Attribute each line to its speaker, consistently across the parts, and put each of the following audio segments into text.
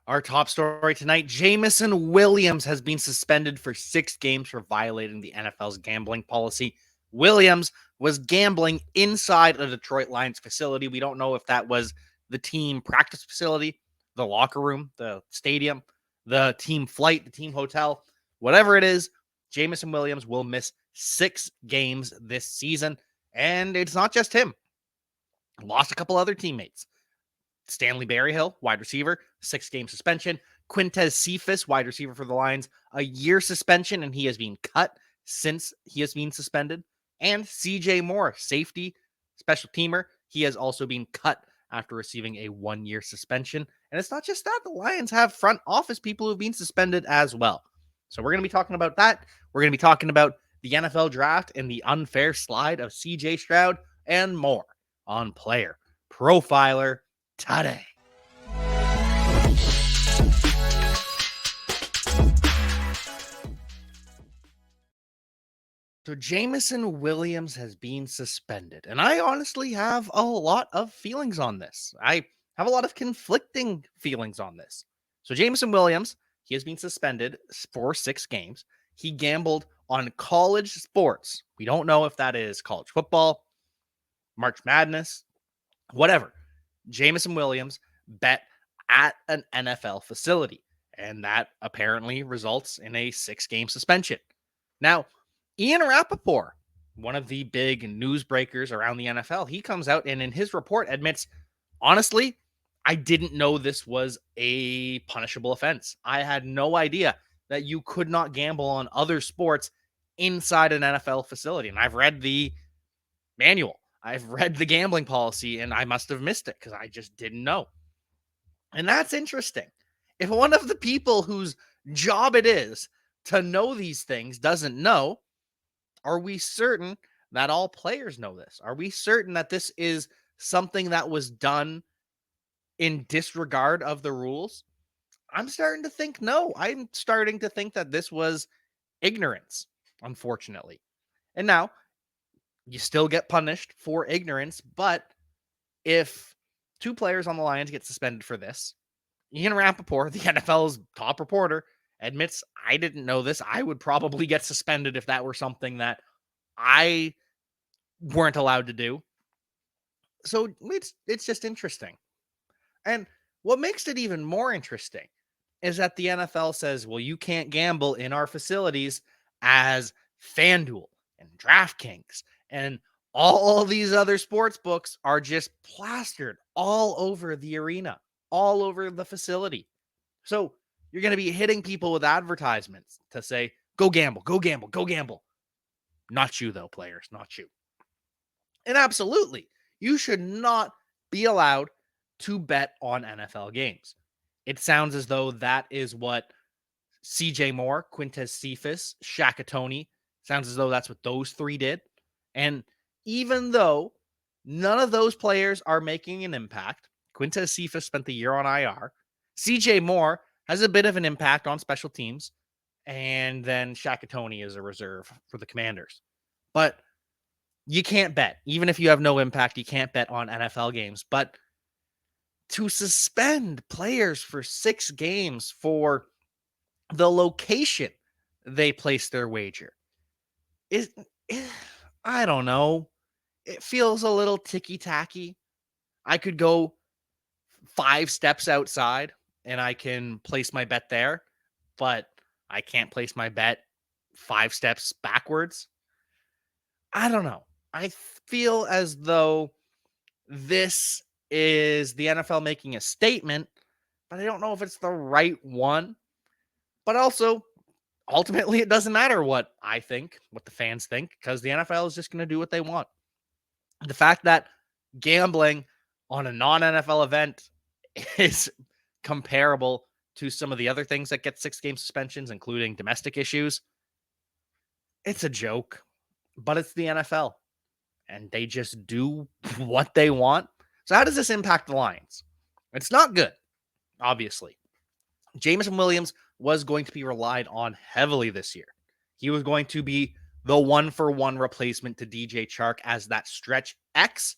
Speaker 1: Our top story tonight, Jameson Williams has been suspended for 6 games for violating the NFL's gambling policy. Williams was gambling inside a Detroit Lions facility. We don't know if that was the team practice facility, the locker room, the stadium, the team flight, the team hotel, whatever it is. Jameson Williams will miss 6 games this season. And it's not just him. Lost a couple other teammates. Stanley Berryhill, wide receiver, 6-game suspension. Quintez Cephas, wide receiver for the Lions, a year suspension, and he has been cut since he has been suspended. And CJ Moore, safety, special teamer, he has also been cut after receiving a 1-year suspension. And it's not just that, the Lions have front office people who have been suspended as well. So we're going to be talking about that. We're going to be talking about the NFL draft and the unfair slide of CJ Stroud and more on Player Profiler Today. So Jameson Williams has been suspended, and I honestly have a lot of feelings on this. I have a lot of conflicting feelings on this. So Jameson Williams, he has been suspended for 6 games. He gambled on college sports. We don't know if that is college football, March Madness, whatever. Jameson Williams bet at an NFL facility, and that apparently results in a 6-game suspension. Now, Ian Rappaport, one of the big news breakers around the NFL, he comes out and in his report admits, honestly, I didn't know this was a punishable offense. I had no idea that you could not gamble on other sports inside an NFL facility. And I've read the manual. I've read the gambling policy, and I must have missed it because I just didn't know. And that's interesting. If one of the people whose job it is to know these things doesn't know, are we certain that all players know this? Are we certain that this is something that was done in disregard of the rules? I'm starting to think no. I'm starting to think that this was ignorance, unfortunately. And now, you still get punished for ignorance, but if 2 players on the Lions get suspended for this, Ian Rappaport, the NFL's top reporter, admits, I didn't know this. I would probably get suspended if that were something that I weren't allowed to do. So it's just interesting. And what makes it even more interesting is that the NFL says, well, you can't gamble in our facilities as FanDuel and DraftKings and all these other sports books are just plastered all over the arena, all over the facility. So you're going to be hitting people with advertisements to say, go gamble, go gamble, go gamble. Not you, though, players, not you. And absolutely, you should not be allowed to bet on NFL games. It sounds as though that is what CJ Moore, Quintez Cephas, Shakatoni, sounds as though that's what those 3 did. And even though none of those players are making an impact, Quintez Cephas spent the year on IR. CJ Moore has a bit of an impact on special teams. And then Shakatoni is a reserve for the Commanders. But you can't bet. Even if you have no impact, you can't bet on NFL games. But to suspend players for 6 games for the location they place their wager is, I don't know. It feels a little ticky-tacky. I could go 5 steps outside and I can place my bet there, but I can't place my bet 5 steps backwards. I don't know. I feel as though this is the NFL making a statement, but I don't know if it's the right one. But also, ultimately, it doesn't matter what I think, what the fans think, because the NFL is just going to do what they want. The fact that gambling on a non-NFL event is comparable to some of the other things that get 6-game suspensions, including domestic issues, it's a joke, but it's the NFL, and they just do what they want. So how does this impact the Lions? It's not good, obviously. Jameson Williams was going to be relied on heavily this year. He was going to be the 1-for-1 replacement to DJ Chark as that stretch X.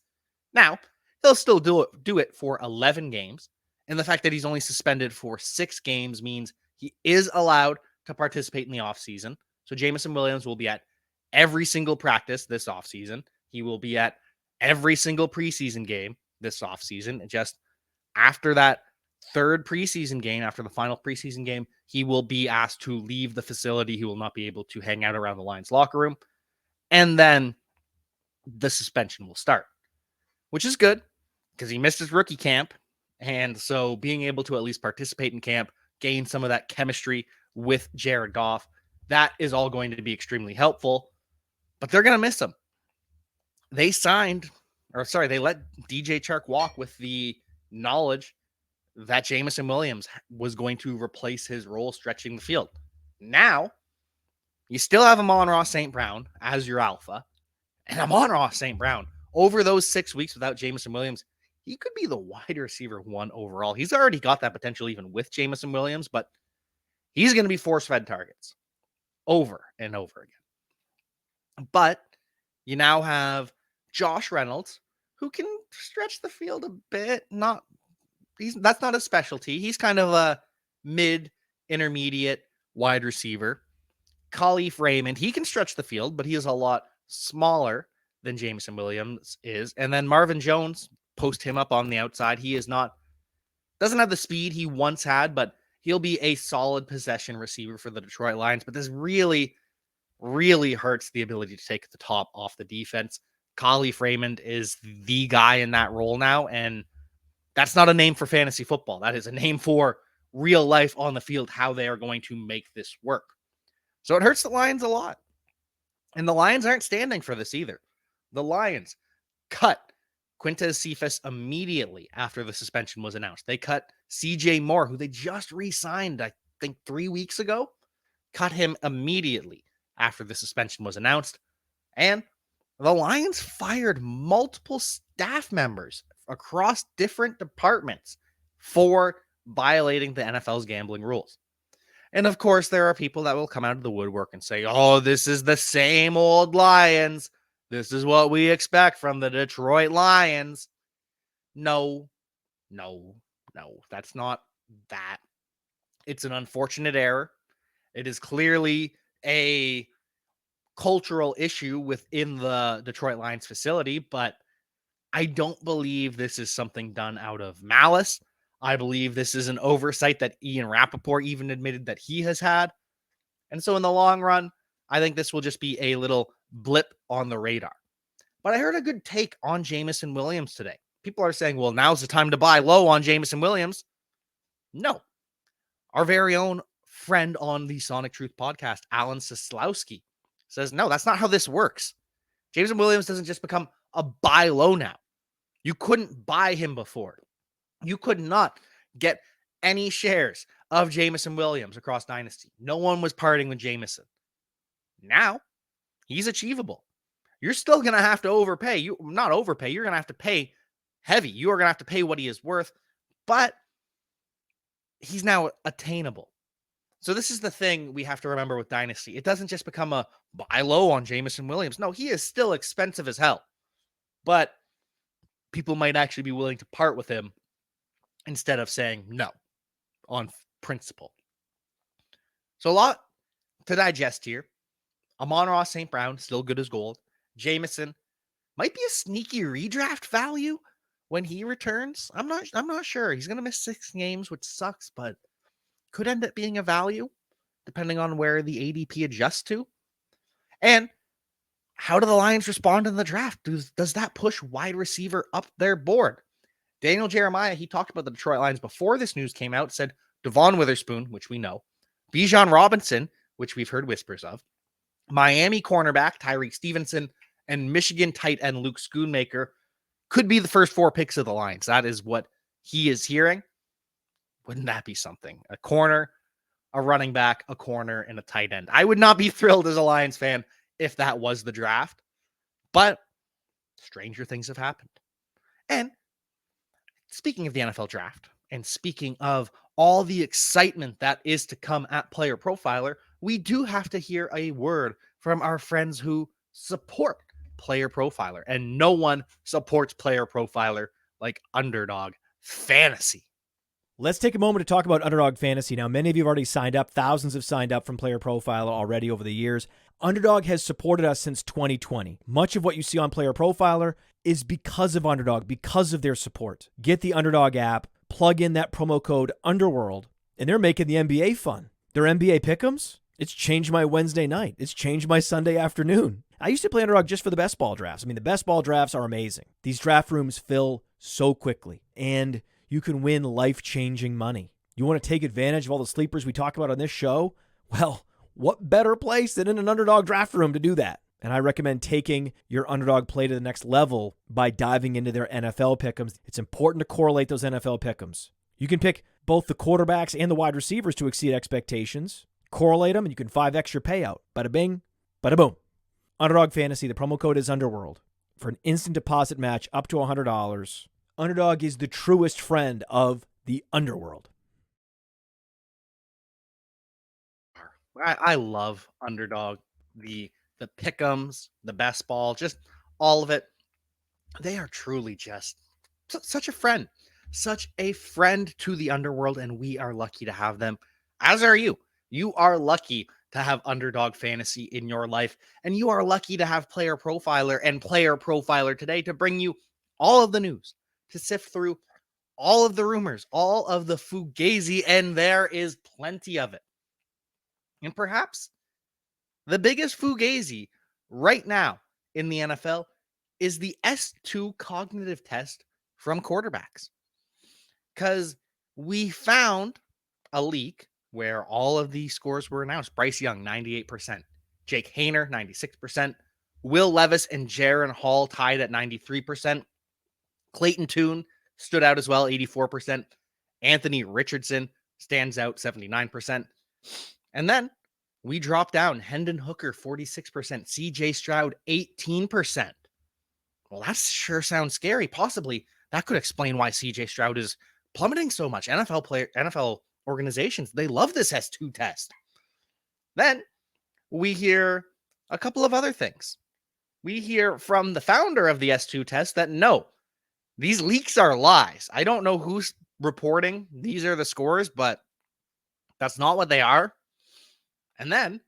Speaker 1: Now, he'll still do it for 11 games, And the fact that he's only suspended for 6 games means he is allowed to participate in the offseason. So Jameson Williams will be at every single practice this offseason. He will be at every single preseason game this offseason. And just after that third preseason game, after the final preseason game, he will be asked to leave the facility. He will not be able to hang out around the Lions locker room. And then the suspension will start, which is good because he missed his rookie camp. And so being able to at least participate in camp, gain some of that chemistry with Jared Goff, that is all going to be extremely helpful. But they're going to miss him. They let DJ Chark walk with the knowledge that Jameson Williams was going to replace his role stretching the field. Now, you still have Amon-Ra St. Brown as your alpha. And Amon-Ra St. Brown, over those 6 weeks without Jameson Williams, he could be the wide receiver 1 overall. He's already got that potential even with Jameson Williams, but he's going to be force-fed targets over and over again. But you now have Josh Reynolds, who can stretch the field a bit. That's not a specialty. He's kind of a mid-intermediate wide receiver. Khalif Raymond, he can stretch the field, but he is a lot smaller than Jameson Williams is. And then Marvin Jones, post him up on the outside. He doesn't have the speed he once had, but he'll be a solid possession receiver for the Detroit Lions. But this really, really hurts the ability to take the top off the defense. Khalif Raymond is the guy in that role now, and that's not a name for fantasy football. That is a name for real life on the field, how they are going to make this work. So it hurts the Lions a lot. And the Lions aren't standing for this either. The Lions cut Quintez Cephas immediately after the suspension was announced. They cut CJ Moore, who they just re-signed, I think 3 weeks ago. Cut him immediately after the suspension was announced. And the Lions fired multiple staff members across different departments for violating the NFL's gambling rules. And of course, there are people that will come out of the woodwork and say, oh, this is the same old Lions. This is what we expect from the Detroit Lions. No, that's not that. It's an unfortunate error. It is clearly a cultural issue within the Detroit Lions facility, but I don't believe this is something done out of malice. I believe this is an oversight that Ian Rappaport even admitted that he has had. And so in the long run, I think this will just be a little blip on the radar. But I heard a good take on Jameson Williams today. People are saying, well, now's the time to buy low on Jameson Williams. No. Our very own friend on the Sonic Truth podcast, Alan Seslowski, says, no, that's not how this works. Jameson Williams doesn't just become a buy low now. You couldn't buy him before. You could not get any shares of Jameson Williams across Dynasty. No one was parting with Jameson. Now, he's achievable. You're still going to have to overpay. You're going to have to pay heavy. You are going to have to pay what he is worth, but he's now attainable. So this is the thing we have to remember with Dynasty. It doesn't just become a buy low on Jameson Williams. No, he is still expensive as hell, but people might actually be willing to part with him instead of saying no on principle. So a lot to digest here. Amon-Ra St. Brown, still good as gold. Jameson might be a sneaky redraft value when he returns. I'm not sure. He's going to miss 6 games, which sucks, but could end up being a value depending on where the ADP adjusts to. And how do the Lions respond in the draft? Does that push wide receiver up their board? Daniel Jeremiah, he talked about the Detroit Lions before this news came out, said Devon Witherspoon, which we know, Bijan Robinson, which we've heard whispers of, Miami cornerback Tyreek Stevenson, and Michigan tight end Luke Schoonmaker could be the first 4 picks of the Lions. That is what he is hearing. Wouldn't that be something? A corner, a running back, a corner, and a tight end. I would not be thrilled as a Lions fan if that was the draft, but stranger things have happened. And speaking of the NFL draft, and speaking of all the excitement that is to come at Player Profiler, we do have to hear a word from our friends who support Player Profiler. And no one supports Player Profiler like Underdog Fantasy.
Speaker 2: Let's take a moment to talk about Underdog Fantasy. Now, many of you have already signed up. Thousands have signed up from Player Profiler already over the years. Underdog has supported us since 2020. Much of what you see on Player Profiler is because of Underdog, because of their support. Get the Underdog app, plug in that promo code Underworld, and they're making the NBA fun. Their NBA pick'ems, it's changed my Wednesday night. It's changed my Sunday afternoon. I used to play Underdog just for the best ball drafts. I mean, the best ball drafts are amazing. These draft rooms fill so quickly, and you can win life-changing money. You want to take advantage of all the sleepers we talk about on this show? Well, what better place than in an Underdog draft room to do that? And I recommend taking your Underdog play to the next level by diving into their NFL pick'ems. It's important to correlate those NFL pick'ems. You can pick both the quarterbacks and the wide receivers to exceed expectations. Correlate them, and you can 5x your payout. Bada bing, bada boom. Underdog Fantasy, the promo code is Underworld. For an instant deposit match up to $100, Underdog is the truest friend of the Underworld.
Speaker 1: I love Underdog, the pick'ems, the best ball, just all of it. They are truly just such a friend to the Underworld, and we are lucky to have them. As are you. You are lucky to have Underdog Fantasy in your life, and you are lucky to have Player Profiler and Player Profiler Today to bring you all of the news, to sift through all of the rumors, all of the fugazi, and there is plenty of it. And perhaps the biggest fugazi right now in the NFL is the S2 cognitive test from quarterbacks. Because we found a leak where all of the scores were announced. Bryce Young, 98%. Jake Haener, 96%. Will Levis and Jaron Hall tied at 93%. Clayton Tune stood out as well, 84%. Anthony Richardson stands out, 79%. And then we dropped down Hendon Hooker, 46%. CJ Stroud, 18%. Well, that sure sounds scary. Possibly that could explain why CJ Stroud is plummeting so much. NFL organizations, they love this S2 test. Then we hear a couple of other things. We hear from the founder of the S2 test that no, these leaks are lies. I don't know who's reporting these are the scores, but that's not what they are. And then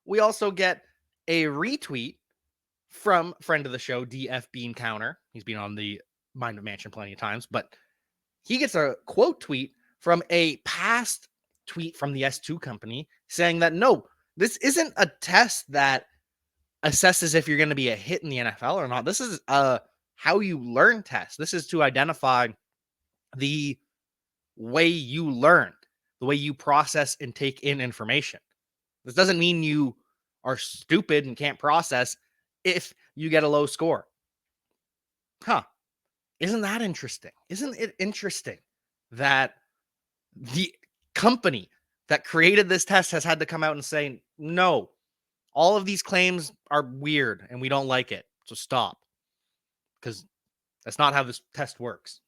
Speaker 1: we also get a retweet from friend of the show, DF Bean Counter. He's been on the Mind of Mansion plenty of times, but he gets a quote tweet from a past tweet from the S2 company saying that no, this isn't a test that assesses if you're going to be a hit in the NFL or not. This is a how you learn test. This is to identify the way you learn, the way you process and take in information. This doesn't mean you are stupid and can't process if you get a low score. Huh. Isn't that interesting? Isn't it interesting that the company that created this test has had to come out and say, no, all of these claims are weird and we don't like it. So stop. Because that's not how this test works.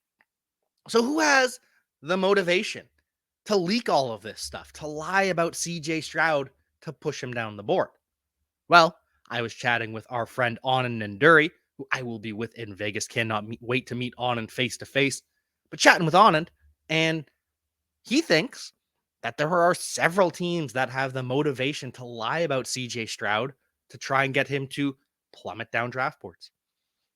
Speaker 1: So who has the motivation to leak all of this stuff, to lie about CJ Stroud to push him down the board? Well, I was chatting with our friend Anand Nanduri, who I will be with in Vegas. Cannot wait to meet Anand face to face. But chatting with Anand, and he thinks that there are several teams that have the motivation to lie about CJ Stroud to try and get him to plummet down draft boards.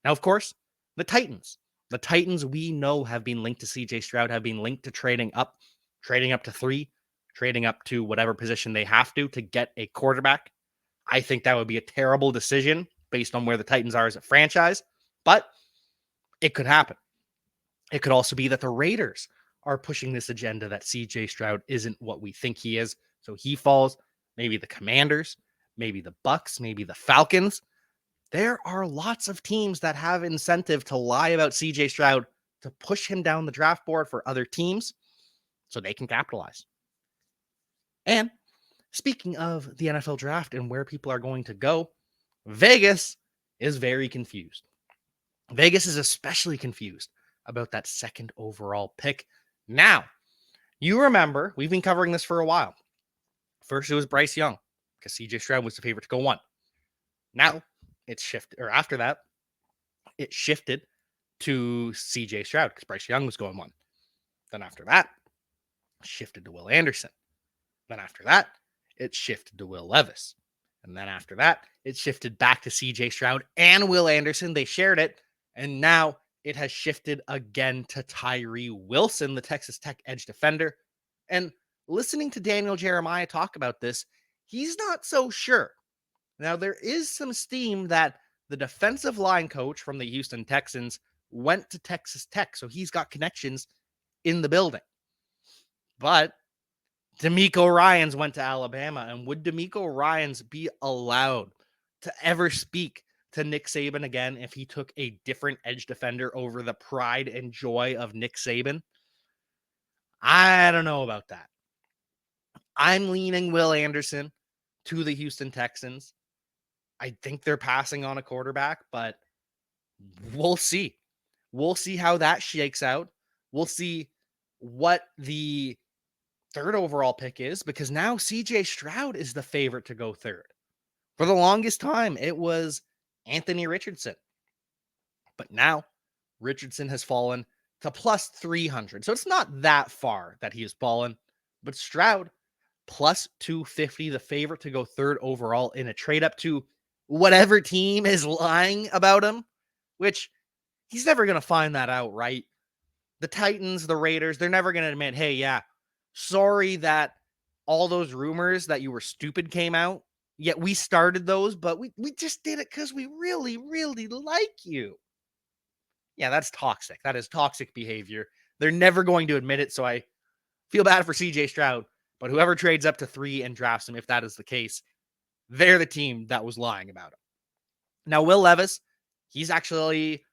Speaker 1: Now, of course, the Titans. The Titans we know have been linked to CJ Stroud, have been linked to trading up to 3, trading up to whatever position they have to get a quarterback. I think that would be a terrible decision based on where the Titans are as a franchise, but it could happen. It could also be that the Raiders are pushing this agenda that CJ Stroud isn't what we think he is, so he falls. Maybe the Commanders, maybe the Bucks, maybe the Falcons. There are lots of teams that have incentive to lie about CJ Stroud to push him down the draft board for other teams so they can capitalize. And speaking of the NFL draft and where people are going to go, Vegas is very confused. Vegas is especially confused about that second overall pick. Now, you remember, we've been covering this for a while. First, it was Bryce Young because CJ Stroud was the favorite to go 1. Now, it's shifted, or after that, it shifted to CJ Stroud because Bryce Young was going 1. Then after that, shifted to Will Anderson. Then after that, it shifted to Will Levis. And then after that, it shifted back to CJ Stroud and Will Anderson. They shared it. And now it has shifted again to Tyree Wilson, the Texas Tech edge defender. And listening to Daniel Jeremiah talk about this, he's not so sure. Now, there is some steam that the defensive line coach from the Houston Texans went to Texas Tech, so he's got connections in the building. But D'Amico Ryans went to Alabama, and would D'Amico Ryans be allowed to ever speak to Nick Saban again if he took a different edge defender over the pride and joy of Nick Saban? I don't know about that. I'm leaning Will Anderson to the Houston Texans. I think they're passing on a quarterback, but we'll see. We'll see how that shakes out. We'll see what the third overall pick is, because now CJ Stroud is the favorite to go third. For the longest time, it was Anthony Richardson. But now Richardson has fallen to plus 300. So it's not that far that he has fallen. But Stroud, plus 250, the favorite to go third overall in a trade up to whatever team is lying about him, which he's never going to find that out, right? The Titans, the Raiders, they're never going to admit, hey, yeah, sorry that all those rumors that you were stupid came out. Yet we started those, but we just did it because we really, really like you. Yeah, that's toxic. That is toxic behavior. They're never going to admit it, so I feel bad for CJ Stroud. But whoever trades up to 3 and drafts him, if that is the case, they're the team that was lying about him. Now, Will Levis, he's actually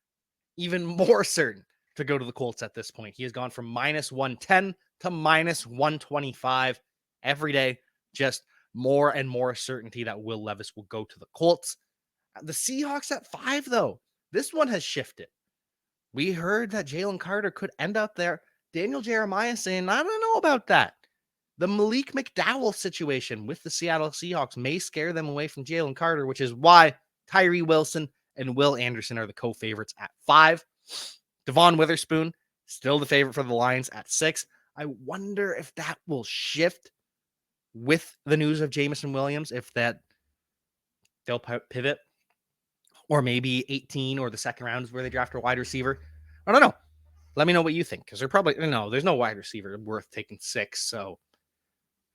Speaker 1: even more certain to go to the Colts at this point. He has gone from minus 110 to minus 125 every day. Just more and more certainty that Will Levis will go to the Colts. The Seahawks at 5, though. This one has shifted. We heard that Jalen Carter could end up there. Daniel Jeremiah saying, I don't know about that. The Malik McDowell situation with the Seattle Seahawks may scare them away from Jalen Carter, which is why Tyree Wilson and Will Anderson are the co-favorites at 5. Devon Witherspoon, still the favorite for the Lions at 6. I wonder if that will shift with the news of Jameson Williams, if that they'll pivot, or maybe 18 or the second round is where they draft a wide receiver. I don't know. Let me know what you think, because there's no wide receiver worth taking 6, so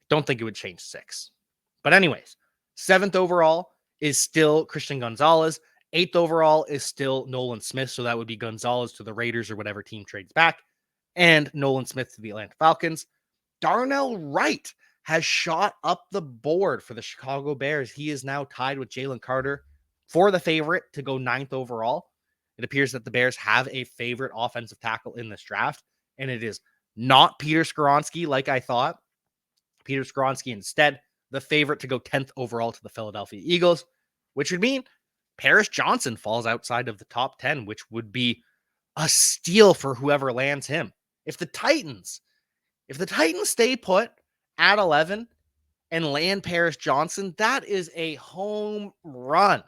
Speaker 1: don't think it would change 6. But anyways, 7th overall is still Christian Gonzalez. 8th overall is still Nolan Smith, so that would be Gonzalez to the Raiders or whatever team trades back, and Nolan Smith to the Atlanta Falcons. Darnell Wright has shot up the board for the Chicago Bears. He is now tied with Jalen Carter for the favorite to go 9th overall. It appears that the Bears have a favorite offensive tackle in this draft, and it is not Peter Skoronski like I thought. Peter Skoronski instead, the favorite to go 10th overall to the Philadelphia Eagles, which would mean Paris Johnson falls outside of the top 10, which would be a steal for whoever lands him. If the Titans stay put at 11 and land Paris Johnson, that is a home run.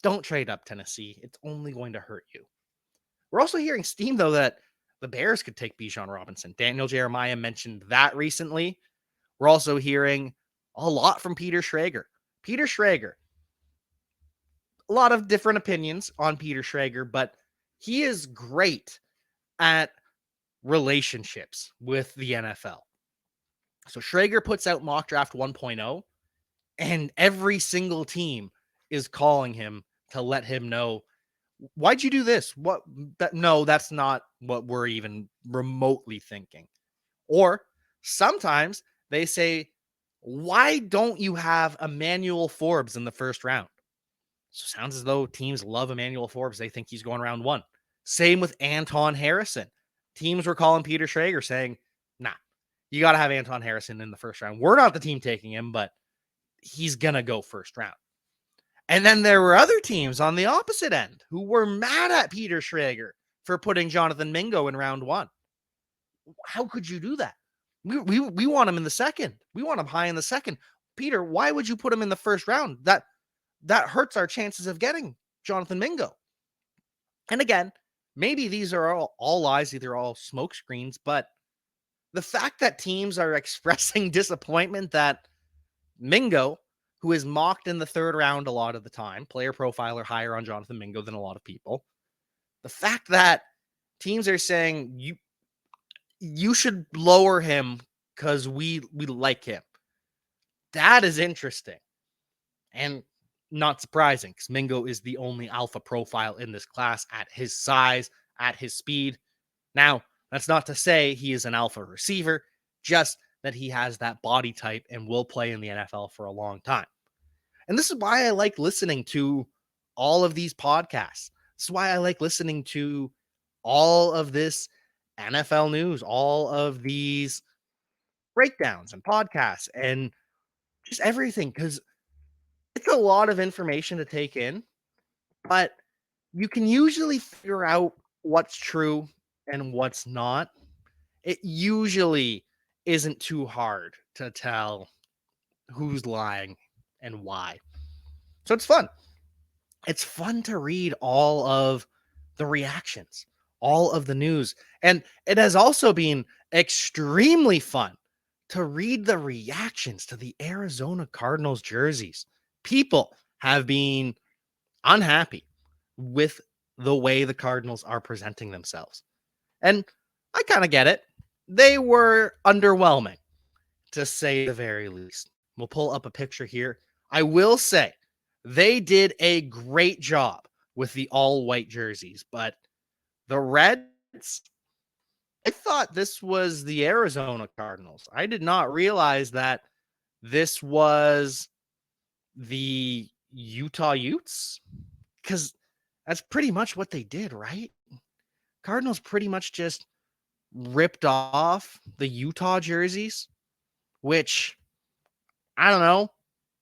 Speaker 1: Don't trade up, Tennessee. It's only going to hurt you. We're also hearing steam, though, that the Bears could take Bijan Robinson. Daniel Jeremiah mentioned that recently. We're also hearing a lot from Peter Schrager. Peter Schrager, a lot of different opinions on Peter Schrager, but he is great at relationships with the NFL. So Schrager puts out Mock Draft 1.0, and every single team is calling him to let him know, why'd you do this? No, that's not what we're even remotely thinking. Or sometimes they say, why don't you have Emmanuel Forbes in the first round? So sounds as though teams love Emmanuel Forbes. They think he's going round 1. Same with Anton Harrison. Teams were calling Peter Schrager saying, nah, you got to have Anton Harrison in the first round. We're not the team taking him, but he's going to go first round. And then there were other teams on the opposite end who were mad at Peter Schrager for putting Jonathan Mingo in round 1. How could you do that? We want him in the second. We want him high in the second. Peter, why would you put him in the first round? That hurts our chances of getting Jonathan Mingo. And again, maybe these are all lies, these are all smoke screens, but the fact that teams are expressing disappointment that Mingo, who is mocked in the third round a lot of the time, player profiler higher on Jonathan Mingo than a lot of people. The fact that teams are saying you should lower him because we like him. That is interesting and not surprising because Mingo is the only alpha profile in this class at his size, at his speed. Now, that's not to say he is an alpha receiver, just that he has that body type and will play in the NFL for a long time. And this is why I like listening to all of these podcasts. This is why I like listening to all of this NFL news, all of these breakdowns and podcasts and just everything, because it's a lot of information to take in, but you can usually figure out what's true and what's not. It usually isn't too hard to tell who's lying and why. So it's fun. It's fun to read all of the reactions, all of the news. And it has also been extremely fun to read the reactions to the Arizona Cardinals jerseys. People have been unhappy with the way the Cardinals are presenting themselves. And I kind of get it. They were underwhelming, to say the very least. We'll pull up a picture here. I will say they did a great job with the all white jerseys, but the Reds, I thought this was the Arizona Cardinals. I did not realize that this was the Utah Utes, because that's pretty much what they did, right? Cardinals pretty much just ripped off the Utah jerseys, which I don't know.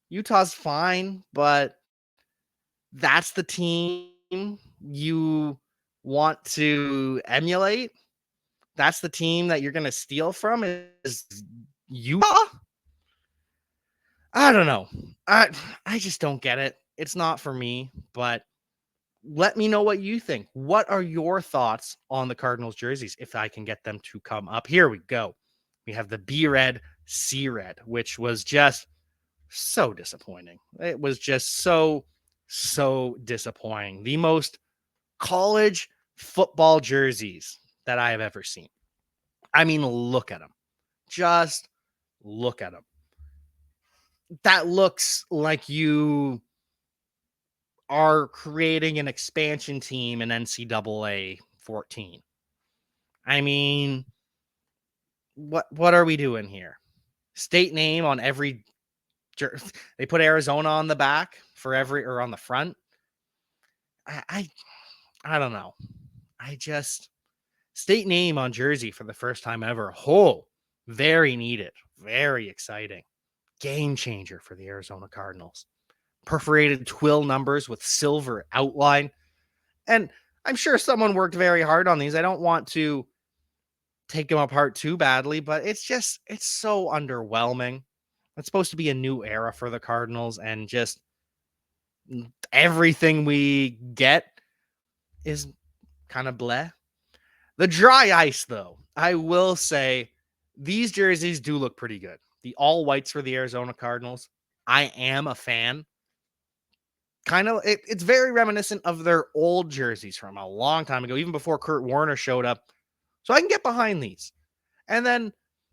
Speaker 1: Utah's fine, but that's the team you want to emulate. That's the team that you're going to steal from is Utah. I don't know. I just don't get it. It's not for me, but let me know what you think. What are your thoughts on the Cardinals jerseys if I can get them to come up? Here we go. We have the B red, C red, which was just so disappointing. It was just so disappointing. The most college football jerseys that I have ever seen. I mean, look at them. Just look at them. That looks like you are creating an expansion team in NCAA 14. I mean, what are we doing here? State name on every they put Arizona on the back for every or on the front. I don't know. I just state name on jersey for the first time ever. Oh, very needed. Very exciting. Game changer for the Arizona Cardinals. Perforated twill numbers with silver outline. And I'm sure someone worked very hard on these. I don't want to take them apart too badly, but it's so underwhelming. It's supposed to be a new era for the Cardinals, and just everything we get is kind of bleh. The dry ice, though, I will say these jerseys do look pretty good. The all whites for the Arizona Cardinals, I am a fan. Kind of, it's very reminiscent of their old jerseys from a long time ago, even before Kurt Warner showed up. So I can get behind these. And then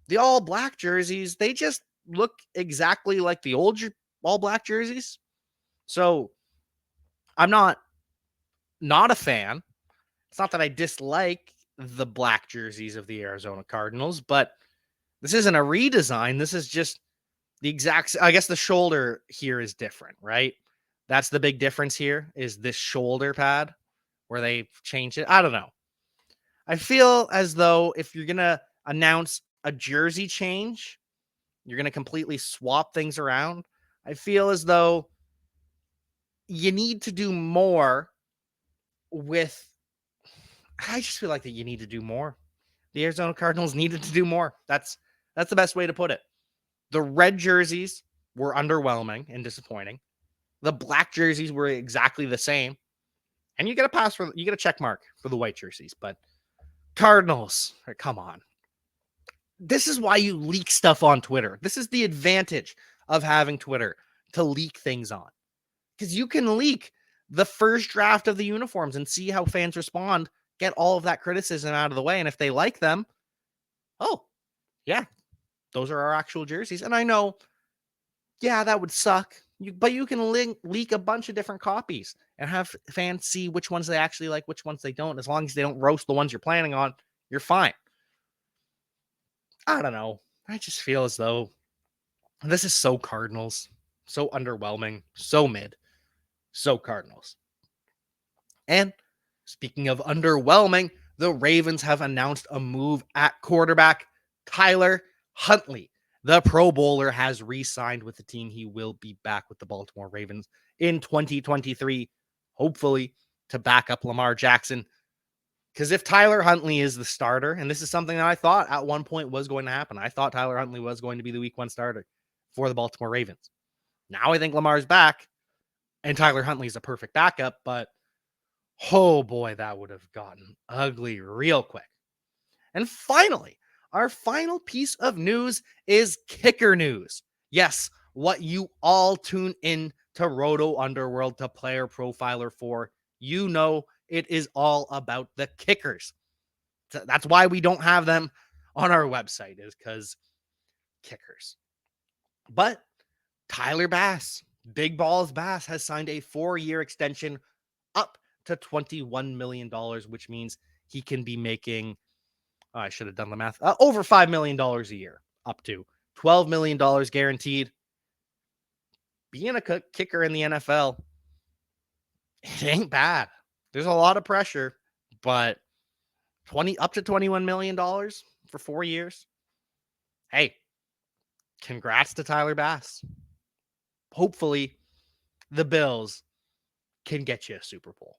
Speaker 1: the all black jerseys, they just look exactly like the old all black jerseys. So I'm not a fan. It's not that I dislike the black jerseys of the Arizona Cardinals, but this isn't a redesign. This is just the exact, I guess the shoulder here is different, right? That's the big difference here is this shoulder pad where they changed it. I don't know. I feel as though if you're going to announce a jersey change, you're going to completely swap things around. I feel as though you need to do more with, I just feel like that you need to do more. The Arizona Cardinals needed to do more. That's the best way to put it. The red jerseys were underwhelming and disappointing. The black jerseys were exactly the same. And you get a check mark for the white jerseys, but Cardinals, come on. This is why you leak stuff on Twitter. This is the advantage of having Twitter to leak things on. Because you can leak the first draft of the uniforms and see how fans respond, get all of that criticism out of the way. And if they like them, oh, yeah, those are our actual jerseys. And I know, yeah, that would suck. But you can leak a bunch of different copies and have fans see which ones they actually like, which ones they don't. As long as they don't roast the ones you're planning on, you're fine. I don't know. I just feel as though this is so Cardinals, so underwhelming, so mid, so Cardinals. And speaking of underwhelming, the Ravens have announced a move at quarterback. Tyler Huntley, the Pro Bowler, has re-signed with the team. He will be back with the Baltimore Ravens in 2023, hopefully to back up Lamar Jackson. Because if Tyler Huntley is the starter, and this is something that I thought at one point was going to happen, I thought Tyler Huntley was going to be the week 1 starter for the Baltimore Ravens. Now I think Lamar's back, and Tyler Huntley is a perfect backup, but oh boy, that would have gotten ugly real quick. And finally, our final piece of news is kicker news. Yes, what you all tune in to Roto Underworld to Player Profiler for. You know it is all about the kickers. That's why we don't have them on our website, is because kickers. But Tyler Bass, Big Balls Bass, has signed a 4-year extension up to $21 million, which means he can be making, I should have done the math, over $5 million a year, up to $12 million guaranteed. Being a kicker in the NFL, it ain't bad. There's a lot of pressure, but up to $21 million for 4 years. Hey, congrats to Tyler Bass. Hopefully, the Bills can get you a Super Bowl.